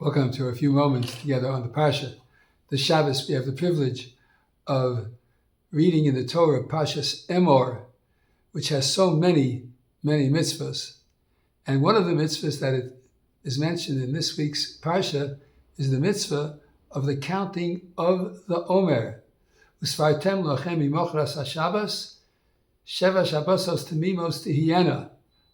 Welcome to a few moments together on the Parsha. The Shabbos, we have the privilege of reading in the Torah Parshas Emor, which has so many mitzvahs. And one of the mitzvahs that is mentioned in this week's Parsha is the mitzvah of the counting of the Omer. Usfartem lochem mimochras haShabbos, sheva Shabbosos temimos tihiena,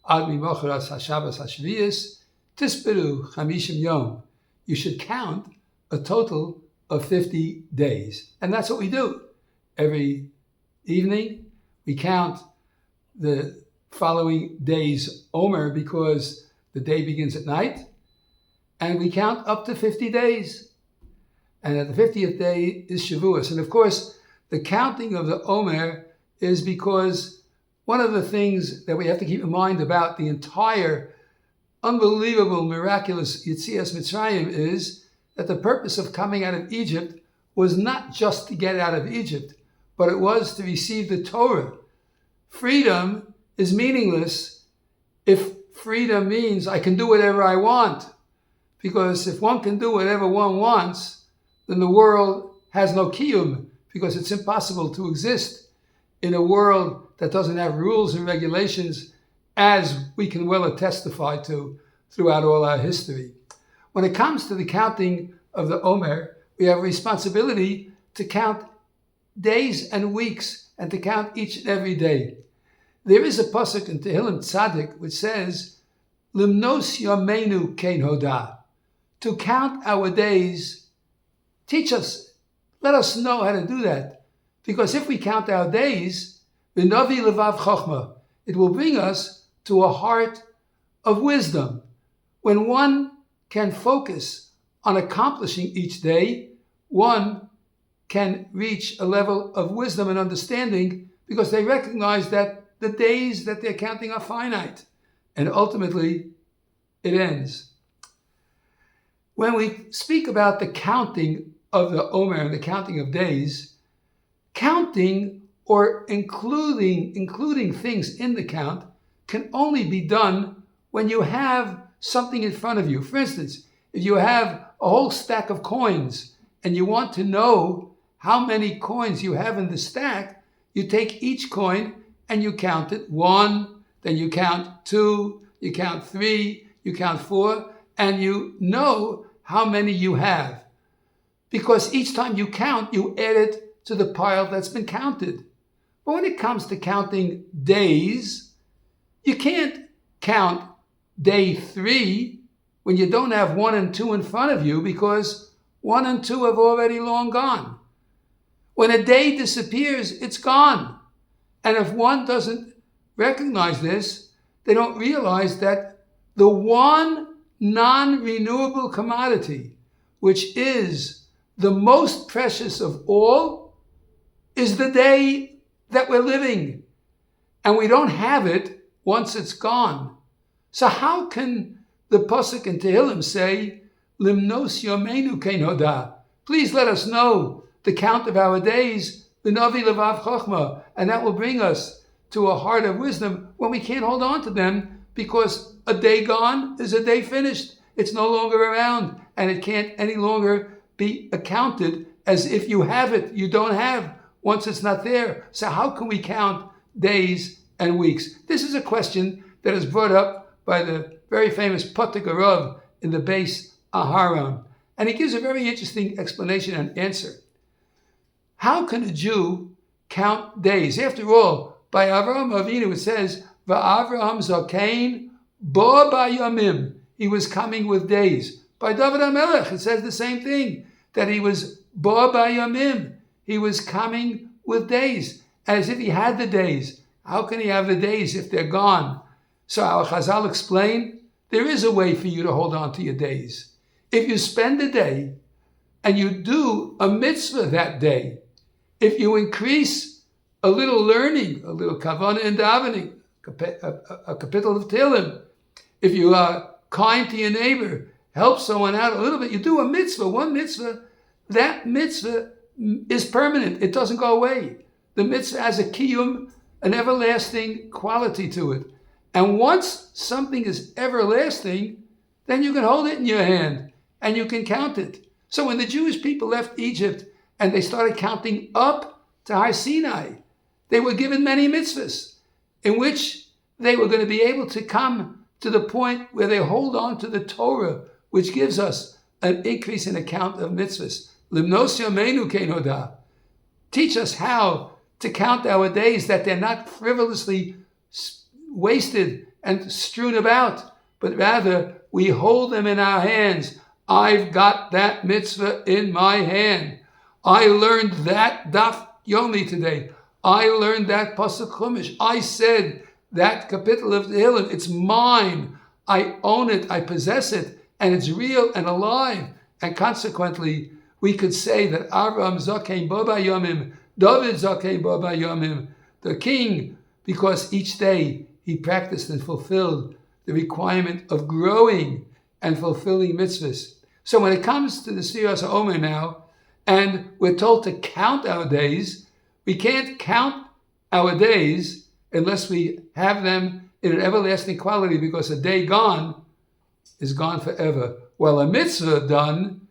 ad mimochras haShabbos hashviyis, tisperu chamishim yom. You should count a total of 50 days. And that's what we do. Every evening, we count the following day's Omer because the day begins at night. And we count up to 50 days. And at the 50th day is Shavuos. And of course, the counting of the Omer is because one of the things that we have to keep in mind about the entire unbelievable, miraculous Yetzias Mitzrayim is that the purpose of coming out of Egypt was not just to get out of Egypt, but it was to receive the Torah. Freedom is meaningless if freedom means I can do whatever I want. Because if one can do whatever one wants, then the world has no kiyum, because it's impossible to exist in a world that doesn't have rules and regulations, as we can well testify to throughout all our history. When it comes to the counting of the Omer, we have a responsibility to count days and weeks and to count each and every day. There is a pasuk in Tehillim Tzadik which says, Limnos yameinu kein hoda. To count our days, teach us, let us know how to do that. Because if we count our days, v'navi levav chochma, it will bring us to a heart of wisdom. When one can focus on accomplishing each day, one can reach a level of wisdom and understanding because they recognize that the days that they're counting are finite. And ultimately, it ends. When we speak about the counting of the Omer and the counting of days, counting or including things in the count can only be done when you have something in front of you. For instance, if you have a whole stack of coins and you want to know how many coins you have in the stack, you take each coin and you count it. 1, then you count 2, you count 3, you count 4, and you know how many you have. Because each time you count, you add it to the pile that's been counted. But when it comes to counting days, you can't count day 3 when you don't have 1 and 2 in front of you because 1 and 2 have already long gone. When a day disappears, it's gone. And if one doesn't recognize this, they don't realize that the one non-renewable commodity, which is the most precious of all, is the day that we're living. And we don't have it once it's gone. So how can the pasuk in Tehillim say, Limnos yomeinu kein hoda? Please let us know the count of our days, v'navi levav chochma, and that will bring us to a heart of wisdom when we can't hold on to them because a day gone is a day finished. It's no longer around and it can't any longer be accounted as if you have it. You don't have once it's not there. So how can we count days and weeks? This is a question that is brought up by the very famous Potek Arav in the base Aharon. And he gives a very interesting explanation and answer. How can a Jew count days? After all, by Avraham Avinu it says, Va'avraham zakein bo ba'yamim. He was coming with days. By David HaMelech it says the same thing, that he was bo ba'yamim. He was coming with days, as if he had the days. How can he have the days if they're gone? So our Chazal explain, there is a way for you to hold on to your days. If you spend a day and you do a mitzvah that day, if you increase a little learning, a little kavanah and davening, a kapitel of Tehillim, if you are kind to your neighbor, help someone out a little bit, you do a mitzvah, one mitzvah, that mitzvah is permanent. It doesn't go away. The mitzvah has a kiyum, an everlasting quality to it. And once something is everlasting, then you can hold it in your hand and you can count it. So when the Jewish people left Egypt and they started counting up to Har Sinai, they were given many mitzvahs in which they were going to be able to come to the point where they hold on to the Torah, which gives us an increase in the count of mitzvahs. Limnos yameinu keinoda. Teach us how to count our days, that they're not frivolously wasted and strewn about, but rather we hold them in our hands. I've got that mitzvah in my hand. I learned that daf yomi today. I learned that pasuk chumash. I said that kapitel of Tehillim. It's mine. I own it. I possess it. And it's real and alive. And consequently, we could say that Avraham zakein bo bayomim, David zakein bo bayomim, the king, because each day he practiced and fulfilled the requirement of growing and fulfilling mitzvahs. So when it comes to the Sfiras HaOmer now, and we're told to count our days, we can't count our days unless we have them in an everlasting quality, because a day gone is gone forever. While a mitzvah done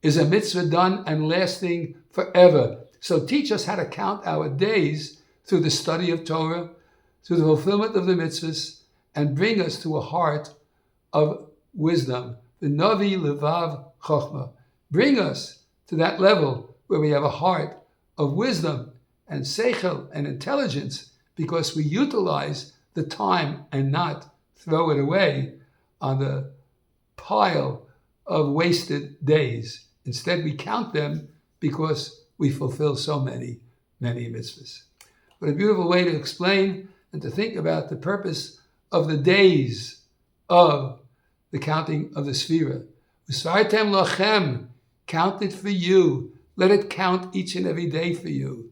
is a mitzvah done and lasting forever. So teach us how to count our days through the study of Torah, through the fulfillment of the mitzvahs, and bring us to a heart of wisdom. The Navi Levav Chochmah. Bring us to that level where we have a heart of wisdom and seichel and intelligence, because we utilize the time and not throw it away on the pile of wasted days. Instead, we count them because we fulfill so many mitzvahs. What a beautiful way to explain and to think about the purpose of the days of the counting of the Sfira. Usartem lachem, count it for you. Let it count each and every day for you,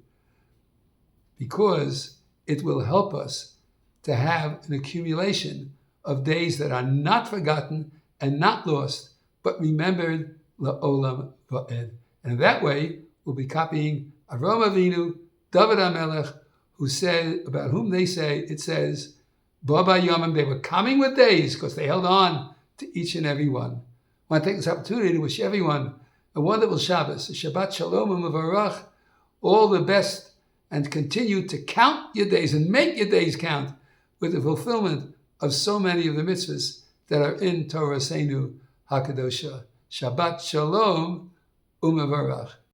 because it will help us to have an accumulation of days that are not forgotten and not lost, but remembered la'olam va'ed. And that way, we'll be copying Avraham Avinu, David HaMelech, who said, about whom they say, it says, Baba Yomim, they were coming with days because they held on to each and every one. I want to take this opportunity to wish everyone a wonderful Shabbos, a Shabbat Shalom u'Mevarach, all the best, and continue to count your days and make your days count with the fulfillment of so many of the mitzvahs that are in Torah Seinu HaKadosha. Shabbat Shalom u'Mevarach.